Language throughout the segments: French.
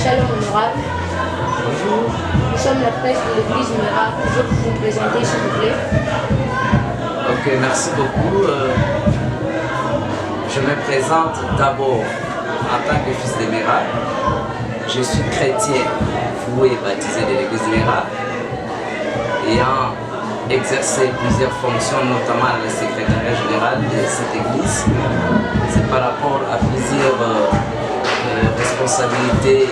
Shalom honorable. Bonjour. Nous sommes la presse de l'église Mera. Pouvez-vous vous présenter s'il vous plaît? Ok, merci beaucoup. Je me présente d'abord en tant que fils de Mera. Je suis chrétien, voué et baptisé de l'église Mera, ayant exercé plusieurs fonctions, notamment le secrétariat général de cette église. C'est par rapport à plusieurs responsabilités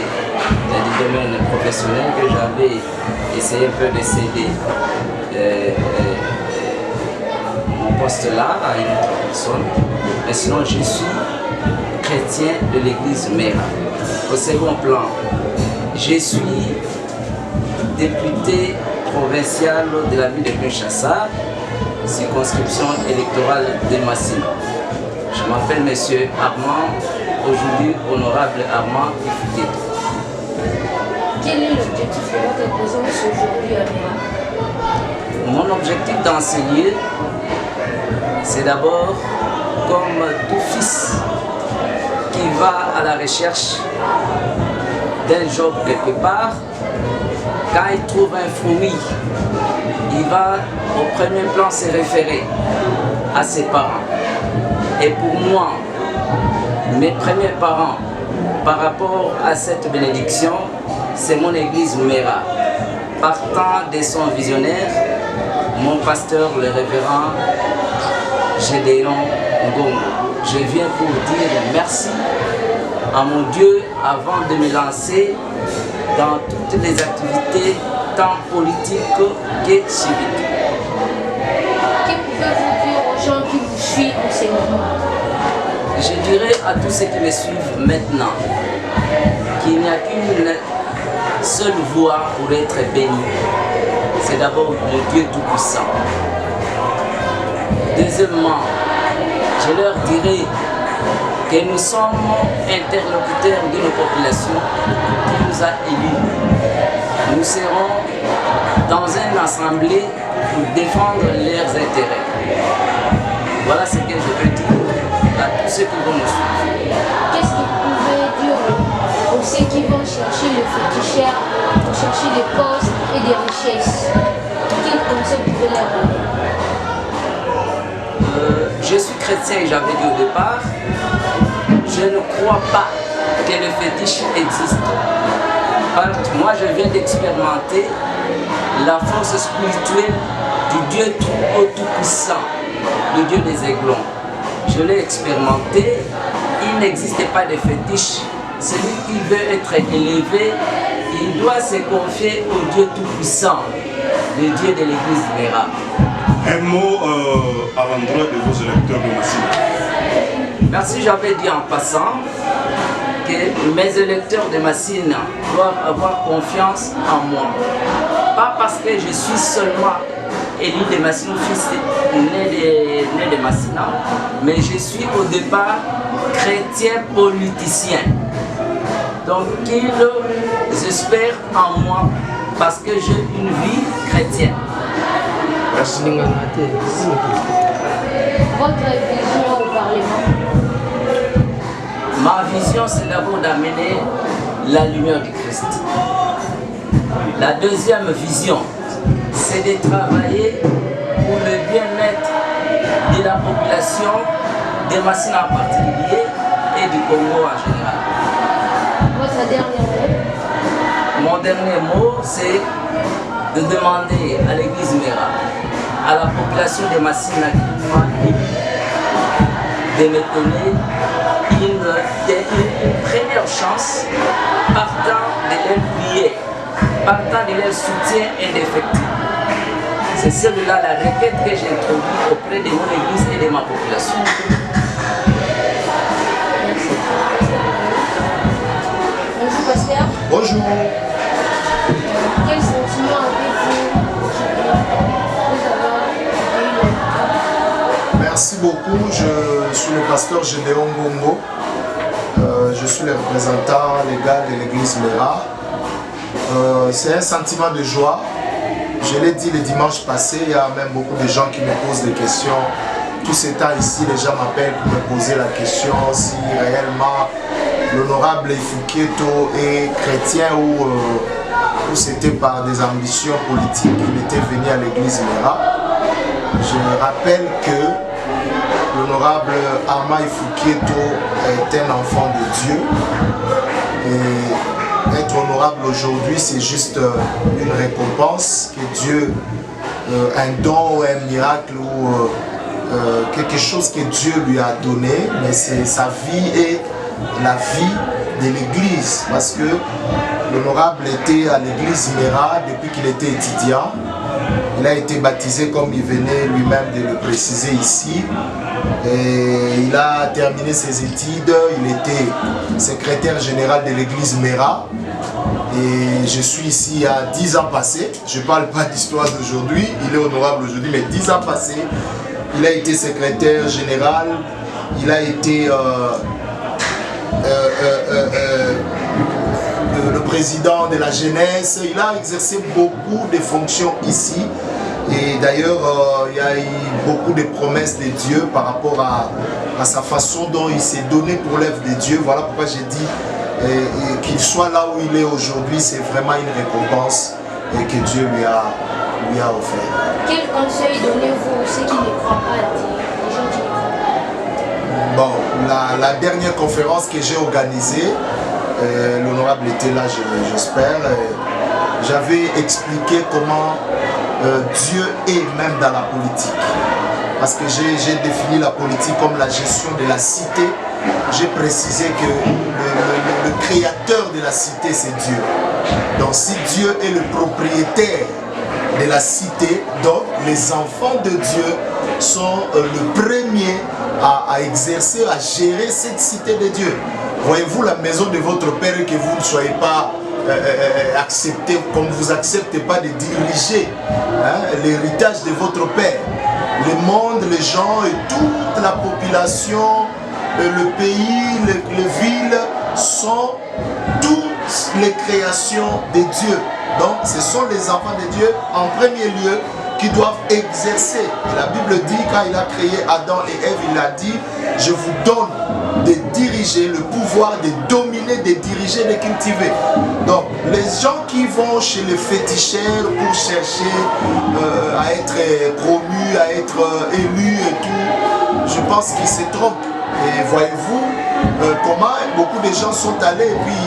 du domaine professionnel que j'avais essayé un peu de céder mon poste là à une autre personne. Mais sinon, je suis chrétien de l'église Mera. Au second plan, je suis député provincial de la ville de Kinshasa, circonscription électorale de Massina. Je m'appelle Monsieur Armand, aujourd'hui honorable Armand Ifouké. Quel est l'objectif de votre présence aujourd'hui à Mera? Mon objectif dans ce lieu, c'est d'abord, comme tout fils qui va à la recherche d'un job quelque part, quand il trouve un fruit, il va au premier plan se référer à ses parents. Et pour moi, mes premiers parents, par rapport à cette bénédiction, c'est mon église Mera. Partant de son visionnaire, mon pasteur, le révérend Gédéon Ngongo. Je viens pour dire merci à mon Dieu avant de me lancer dans toutes les activités, tant politiques que civiques. Que pouvez-vous dire aux gens qui vous suivent en ces moments? Je dirais à tous ceux qui me suivent maintenant qu'il n'y a qu'une seule voie pour être béni. C'est d'abord le Dieu Tout-Puissant. Deuxièmement, je leur dirai que nous sommes interlocuteurs d'une population qui nous a élus. Nous serons dans une assemblée pour défendre leurs intérêts. Voilà ce que je peux dire à tous ceux qui vont nous suivre. Qu'est-ce que vous pouvez dire aux ceux qui vont chercher le féticheur, pour chercher des postes et des richesses? Quel conseil vous pouvez leur donner? Je suis chrétien et j'avais dit au départ, je ne crois pas que le fétiche existe. Moi, je viens d'expérimenter la force spirituelle du Dieu Tout-Puissant, le Dieu des aiglons. Je l'ai expérimenté, il n'existe pas de fétiche. Celui qui veut être élevé, il doit se confier au Dieu Tout-Puissant, le Dieu de l'église Mera. Un mot à l'endroit de vos électeurs de Massina. Merci, j'avais dit en passant que mes électeurs de Massina doivent avoir confiance en moi. Pas parce que je suis seulement élu de Massina, fils né de Massina, mais je suis au départ chrétien politicien. Donc qu'ils espèrent en moi parce que j'ai une vie chrétienne. Merci. Votre vision au Parlement? Ma vision, c'est d'abord d'amener la lumière du Christ. La deuxième vision, c'est de travailler pour le bien-être de la population de Massina en particulier et du Congo en général. Votre dernier mot? Mon dernier mot, c'est de demander à l'église Mera, à la population de Massina qui m'a élu, de me donner une première chance partant de leur prière, partant de leur soutien indéfectible. C'est celle-là la requête que j'ai introduite auprès de mon église et de ma population. Merci. Bonjour pasteur. Bonjour. Quel sentiment avez-vous Merci beaucoup, je suis le pasteur Gédéon Ngongo. Je suis le représentant légal de l'église Mera. C'est un sentiment de joie. Je l'ai dit le dimanche passé, il y a même beaucoup de gens qui me posent des questions. Tout ce temps ici, les gens m'appellent pour me poser la question si réellement l'honorable Ifukieto est chrétien ou c'était par des ambitions politiques qu'il était venu à l'église Mera. Je rappelle que l'honorable Armand Ifukieto est un enfant de Dieu. Et être honorable aujourd'hui, c'est juste une récompense que Dieu, un don ou un miracle ou quelque chose que Dieu lui a donné, mais c'est sa vie et la vie de l'église, parce que l'honorable était à l'église Mera depuis qu'il était étudiant. Il a été baptisé comme il venait lui-même de le préciser ici. Et il a terminé ses études, il était secrétaire général de l'église Mera. Et je suis ici à 10 ans passés. Je ne parle pas d'histoire d'aujourd'hui, il est honorable aujourd'hui, mais 10 ans passés. Il a été secrétaire général, il a été le président de la jeunesse, il a exercé beaucoup de fonctions ici. Et d'ailleurs, il y a eu beaucoup de promesses de Dieu par rapport à sa façon dont il s'est donné pour l'œuvre de Dieu. Voilà pourquoi j'ai dit qu'il soit là où il est aujourd'hui, c'est vraiment une récompense que Dieu lui a offert. Quel conseil donnez-vous à ceux qui ne croient pas, les gens qui ne croient pas? Bon, la dernière conférence que j'ai organisée, l'honorable était là, j'espère, j'avais expliqué comment Dieu est même dans la politique. Parce que j'ai défini la politique comme la gestion de la cité. J'ai précisé que le créateur de la cité, c'est Dieu. Donc si Dieu est le propriétaire de la cité, donc les enfants de Dieu sont le premier à exercer, à gérer cette cité de Dieu. Voyez-vous la maison de votre père et que vous ne soyez pas accepté, comme vous n'acceptez pas de diriger l'héritage de votre père. Le monde, les gens et toute la population, le pays, les villes sont toutes les créations de Dieu. Donc ce sont les enfants de Dieu en premier lieu qui doivent exercer. Et la Bible dit, quand il a créé Adam et Ève, il a dit, je vous donne de diriger, le pouvoir de dominer, de diriger, de cultiver. Donc les gens qui vont chez les féticheurs pour chercher à être promus, à être élus et tout, je pense qu'ils se trompent. Et voyez-vous comment beaucoup de gens sont allés et puis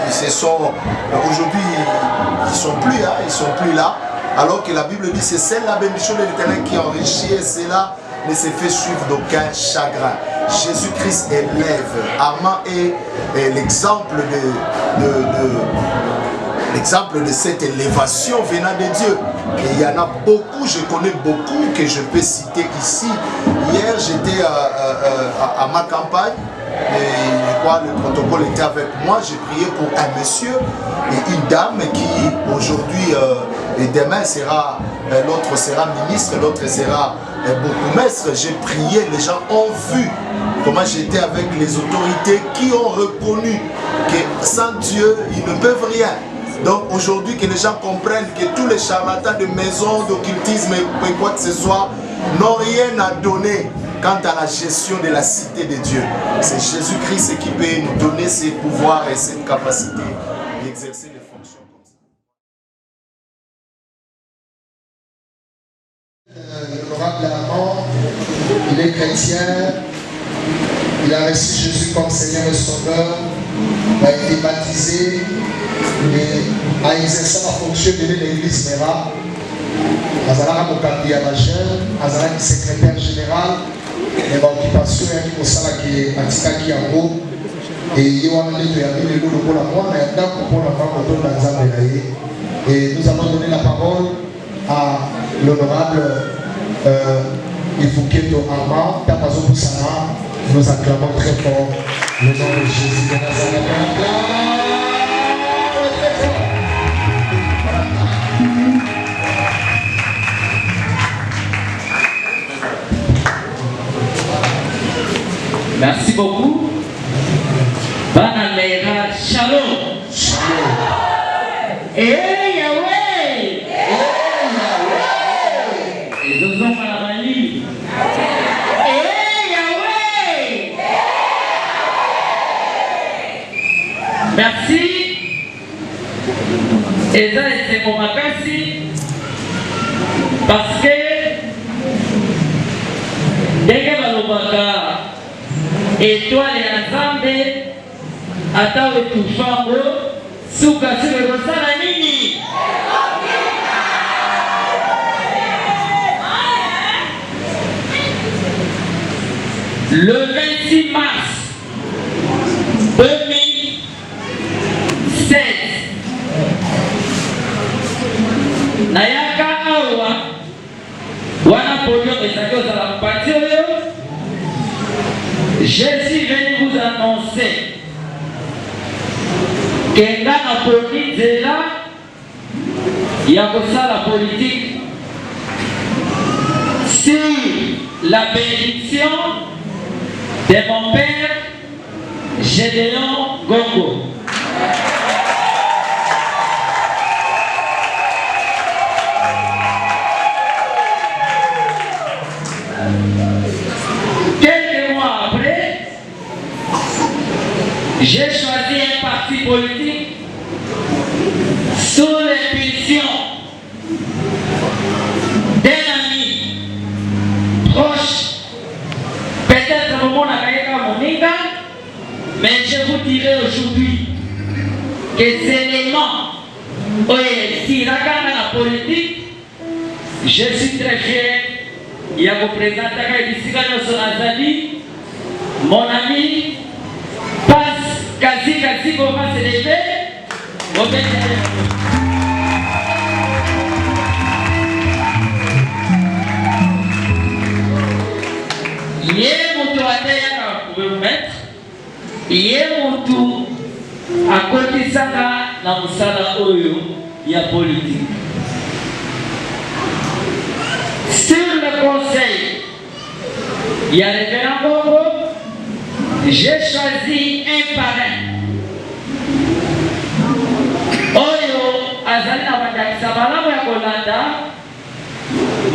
ils se sont aujourd'hui ils sont plus là, alors que la Bible dit c'est celle-là bénédiction de l'Éternel qui enrichit et cela ne se fait suivre d'aucun chagrin. Jésus-Christ élève. Armand est l'exemple l'exemple de cette élévation venant de Dieu. Et il y en a beaucoup, je connais beaucoup que je peux citer ici. Hier, j'étais à ma campagne et je crois le protocole était avec moi. J'ai prié pour un monsieur et une dame qui aujourd'hui et demain sera, l'autre sera ministre, l'autre sera bourgmestre. J'ai prié, les gens ont vu comment j'étais avec les autorités qui ont reconnu que sans Dieu, ils ne peuvent rien. Donc aujourd'hui que les gens comprennent que tous les charlatans de maisons, d'occultisme et quoi que ce soit n'ont rien à donner quant à la gestion de la cité de Dieu. C'est Jésus-Christ qui peut nous donner ses pouvoirs et cette capacité d'exercer les fonctions comme ça. L'honorable Armand, il est chrétien, il a reçu Jésus comme Seigneur et Sauveur, il a été baptisé et a exercé la fonction de l'église Mera. Azalaka mokambi ya jeune, azalaki secrétaire général, et l'occupation qui kosalaki atikaki yango et ye wana nde toyambi lelo lokola mwana ya ndako mpona makoto na nzambe na ye. Et nous allons donner la parole à l'honorable Ifukieto Armand. Tapazo Poussana, nous acclamons très fort le nom de Jésus de Nazareth. Merci beaucoup. Bana Mera, shalom. Shalom. Eh Yahweh. Et nous sommes à la Mali. Eh Yahweh. Et ça, c'est mon makasi. Parce que, dès que balobaka, étoile et ensemble, ata wetufango, suka suka kosala nini? Le 26 mars 2016, Nayaka awa wana polio ezali ozala mpati oyo. Je suis venu vous annoncer que nga na poni nzela ya kosala politique sur la bénédiction de mon père Gédéon Gongo. Quelques mois après, j'ai choisi un parti politique sous l'impulsion d'un ami proche, peut-être au moment Moninga, mais je vous dirai aujourd'hui que ces éléments, si la politique, je suis très fier. Il y a mon ami passe quasi qu'on va se lever. Il y a mon tour à terre, vous pouvez vous mettre. Il y a mon tour à côté ça dans le salon oyo, il y a politique. Sur le conseil, il y a les Bénambongo, j'ai choisi un parrain. Oyo, azali na bandakisa malamu ya kolanda,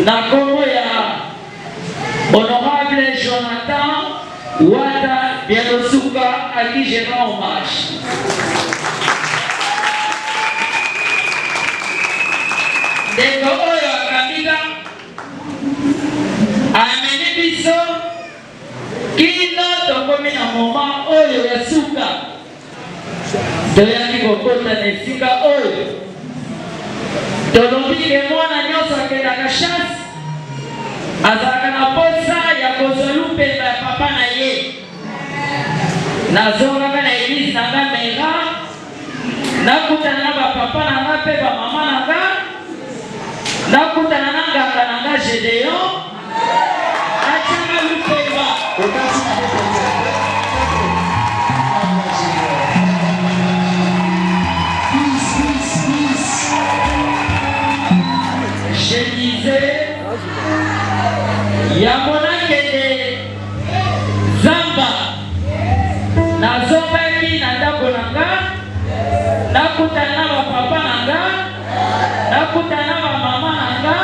na kombo ya Honorable Jonathan Wada Bialosuka, à qui je rends hommage. Deko oyo akambika ameni biso kino tokomi na moment oyo ya suka toyaki kokota na esika oyo tolobi ke mwana nyonso akendaka chasse azalaka na posa ya kozwa lupemba ya papa na ye. Nazongaka na eglise na nga mera nakutana na bapapa na nga mpe bamama na nga, nakutana na nganga na nga Gédéon atianga lupemba. Je disais yamonakende zamba nazobaki na ndako na nga, nakutana na bapapa na nga, nakutana na bamama na nga,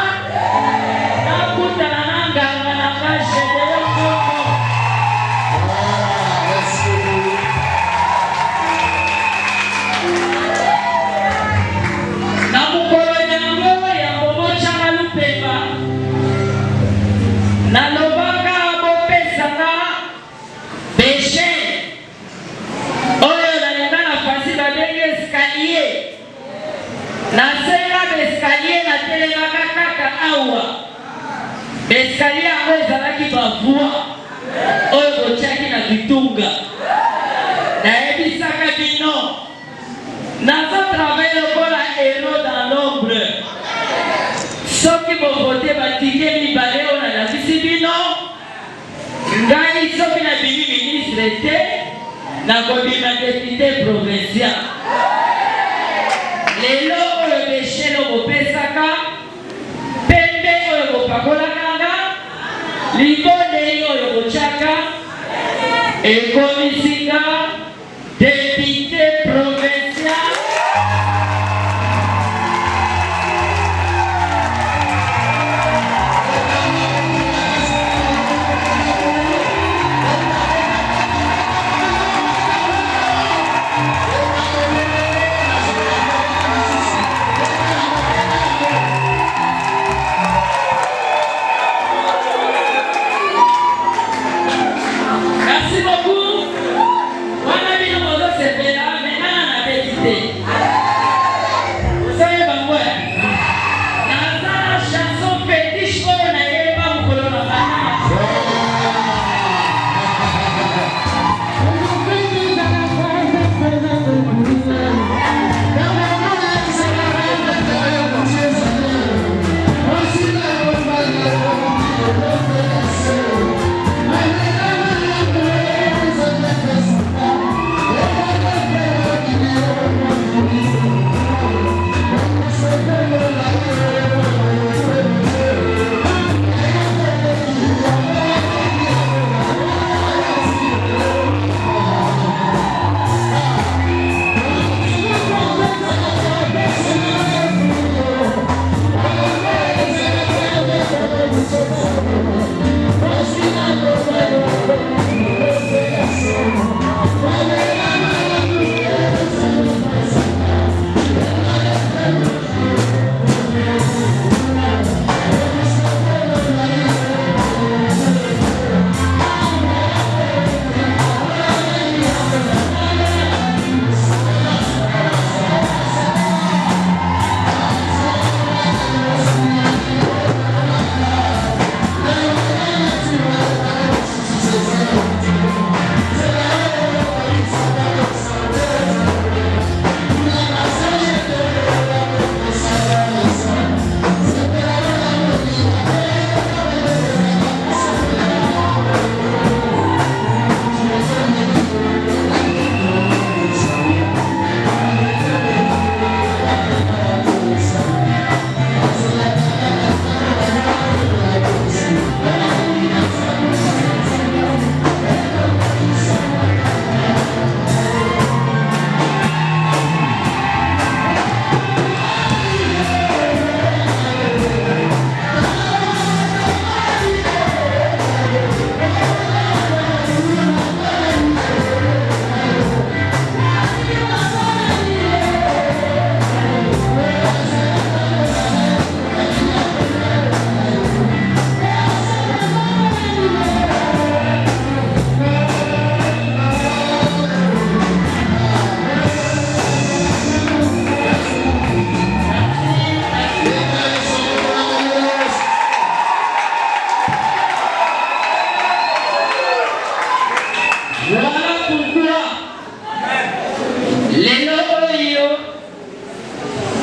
nakutana na nganga na nga Gédéon Gongo. Na mokolo yango ya bobotyanga lupemba nalobaka bopesanga péché oyo nalinga na fasi babenge escalier, nasenga bescalier natelemaka kaka awa. Bescalier yango ezalaki bavoi oyo botyaki na bitunga. Nayebisaka bino nazotravaille lokola héros dans l'ombre. Soki bovote batike mibale oyo nalakisi bino, ngai soki nabimi ministre te nakobima député provincial. Lelo oyo beshelo bopesaka, pembe oyo bopakolaka nga, libondeli oyo botyaka, ekomisinga député provincial.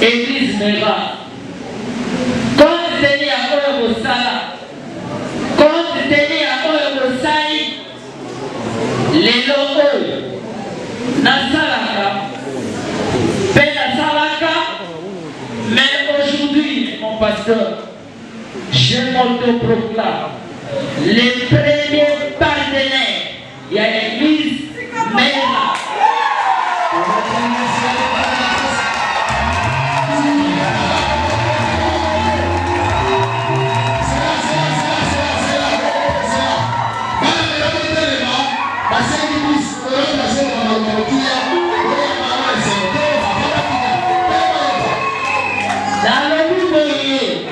Église Mera. Compte tenu à Oyo Sala, compte tenu à Oyo Sai, les locaux, Nasalaka, Penasalaka, mais aujourd'hui, mon pasteur, je m'autoproclame les premiers partenaires. Il y a l'église Mera. Dans le Bouboye,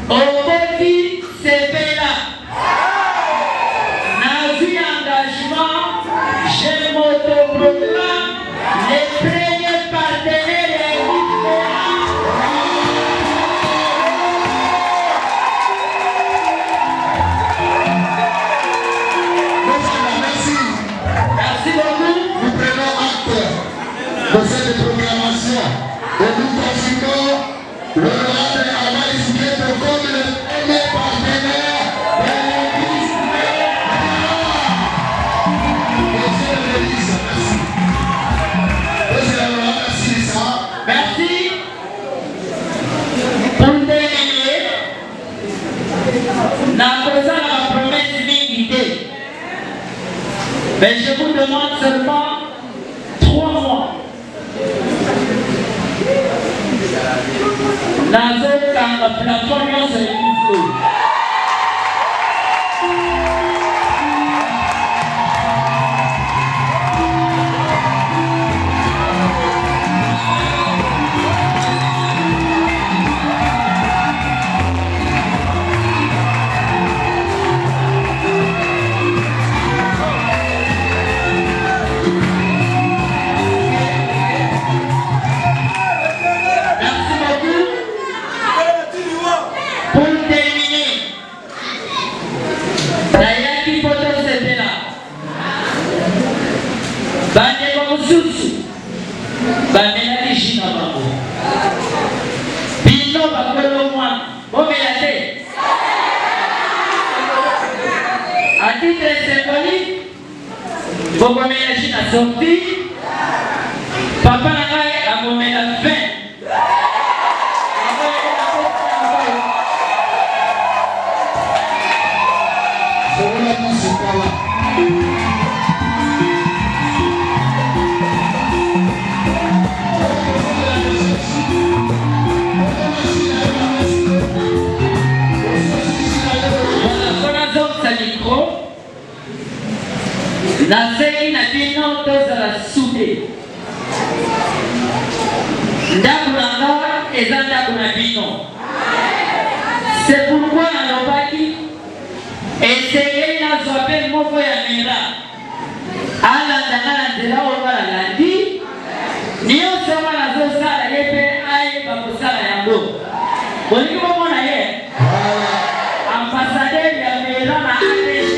au petit Sebela, Nazi engagement, je m'autoproclame les premiers partenaires de l'église Mera. Merci beaucoup. Nous prenons acte de cette proclamation et nous confirmons l'honorable Amali Souketo comme le premier partenaire de l'église Monsieur le ministre, merci. Monsieur l'honorable, merci ça. Merci. Pour terminer, n'a pas la promesse d'unité. Mais je vous demande seulement 3 mois. Nazo kanga plafond nyonso ekufu. Bamela China Bango. Bino Bakolo Mwan. Bomela. À titre symbolique, Bomela China sorti. Papa Nangaye a Bomela 20. La série n'a dit non tous à la soudée. Ndakulanga et Zandakunabino. C'est pourquoi on a dit essayez la soirée Moko Yamera. Alandanga Nzela Oba Landi. Nio Soma la Zosa la Yepe Aye Bakosala Yango. Boniko Mona Ye. Ambassadeur Yamera na ADC.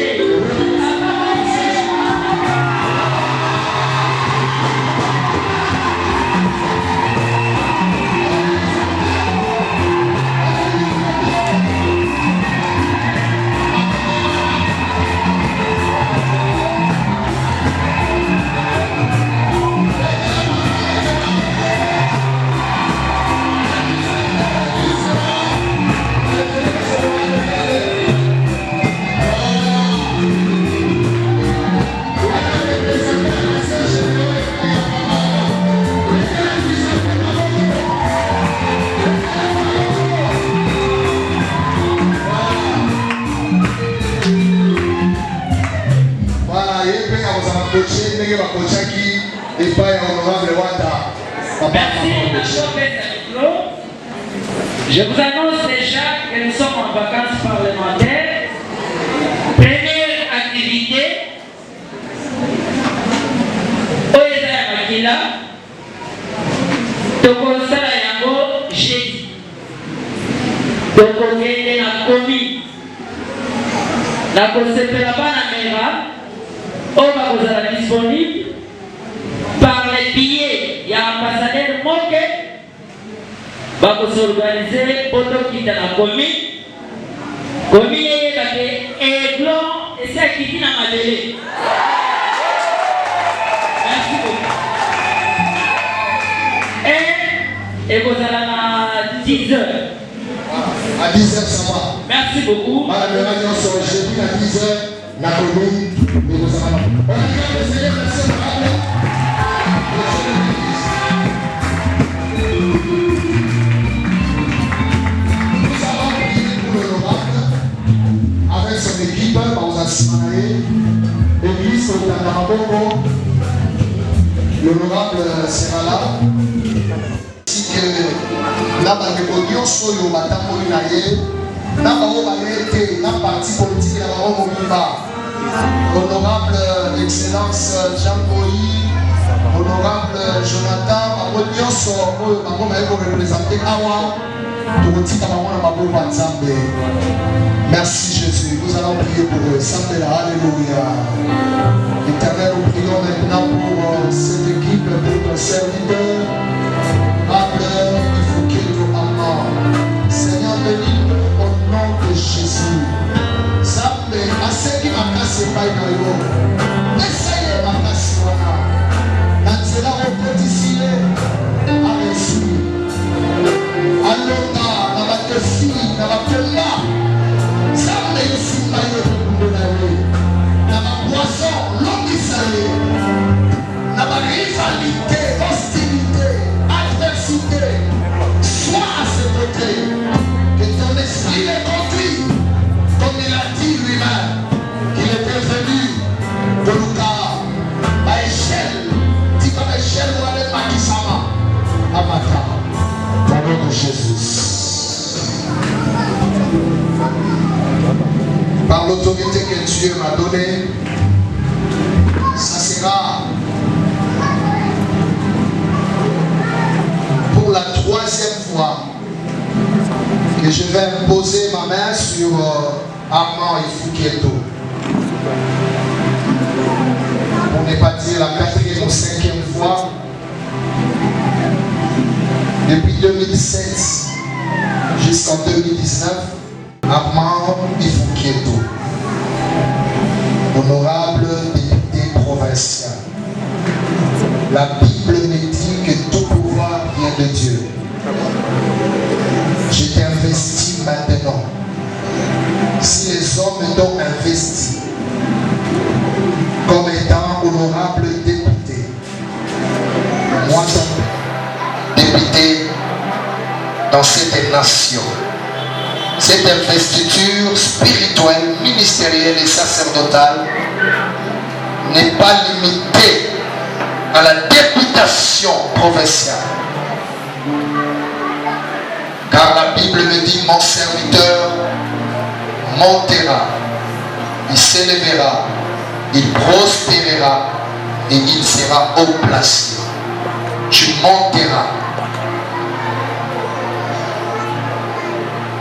Je vous annonce déjà que nous sommes en vacances parlementaires. Première activité, Oeza Makila, Tokosala Yango, jeudi. Tokokende na komi. Na kosepela bana Mera, on va disponible par les billets. Il y a ambassadeur Moke. s'organiser pour quitter la commune. Commune est Aiglon et c'est qui vient à Madeleine. Merci beaucoup. Et vous allez à 10h. À 10h, ça va. Merci beaucoup. Madame le radio sur jeudi à 10h, la commune de Rosamana. On a bien essayé de se rappeler. Nous avons prié pour l'honorable avec son équipe, Pausa Simanae, Église au Tanamaboko. L'honorable sera là. Na bandeko nyonso oyo batamboli na ye na bango baye te na parti politique na bango mobimba. Honorable excellence Jean Boyi, honorable Jonathan, bango nyonso oyo bango baye korepresente awa tokotika bango na maboko ya Nzambe. Merci Jésus, nous allons prier pour eux. Sambela, alléluia. Éternel, nous prions maintenant pour cette équipe, pour ton serviteur. Seigneur, bénis-nous au nom de Jésus. Zambe, aseki makasi epai na yo. Pesa ye makasi wana. Na nzela okotisi ye aresi. Alonga na batefi na bapemba. Zambe yosimba ye libundo na ye. Na bapoison longisa ye. Na barivalité, hostilité, adversité. Sois à ses côtés, que ton esprit les conduit, comme il a dit lui-même, qu'il était venu de Luka, à échelle, dit comme échelle ou à l'ématisama, à Mata, dans le nom de Jésus. Par l'autorité que Dieu m'a donnée, ça sera pour la troisième fois que je vais poser ma main sur Armand Ifukieto. Pour ne pas dire la quatrième ou cinquième fois. Depuis 2007 jusqu'en 2019, Armand Ifukieto, honorable député provincial. La Bible me dit que tout pouvoir vient de Dieu. Je t'investis maintenant. Si les hommes t'ont investi comme étant honorable député, moi, député dans cette nation, cette investiture spirituelle, ministérielle et sacerdotale n'est pas limitée à la députation provinciale. Car la Bible me dit, mon serviteur montera, il s'élèvera, il prospérera et il sera haut placé. Tu monteras,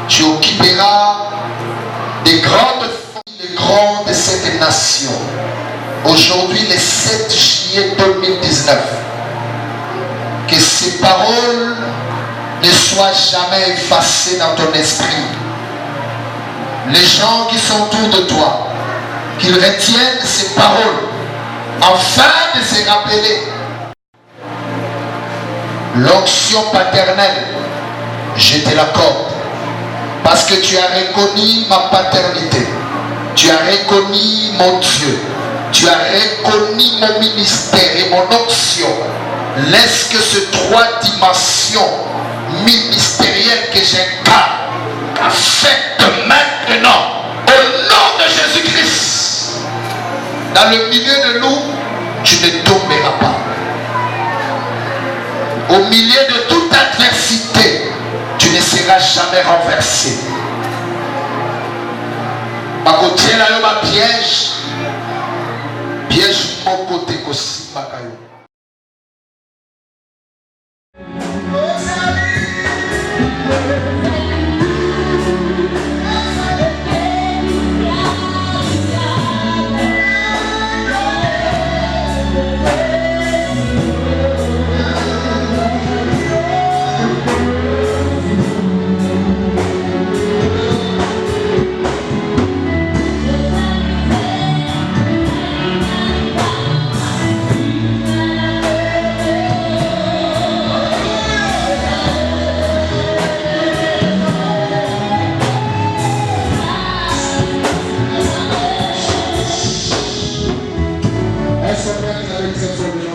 tu occuperas des grandes familles, les grands de cette nation. Aujourd'hui, le 7 juillet 2019, que ces paroles ne soient jamais effacées dans ton esprit. Les gens qui sont autour de toi, qu'ils retiennent ces paroles, afin de se rappeler l'onction paternelle, je te l'accorde, parce que tu as reconnu ma paternité, tu as reconnu mon Dieu, tu as reconnu mon ministère et mon onction. Laisse que ces trois dimensions ministérielles que j'incarne affectent maintenant, au nom de Jésus-Christ. Dans le milieu de nous, tu ne tomberas pas. Au milieu de toute adversité, tu ne seras jamais renversé. Ma côté là, ma piège mon côté aussi, Makayo. Est-ce qu'on peut acclamer très fort?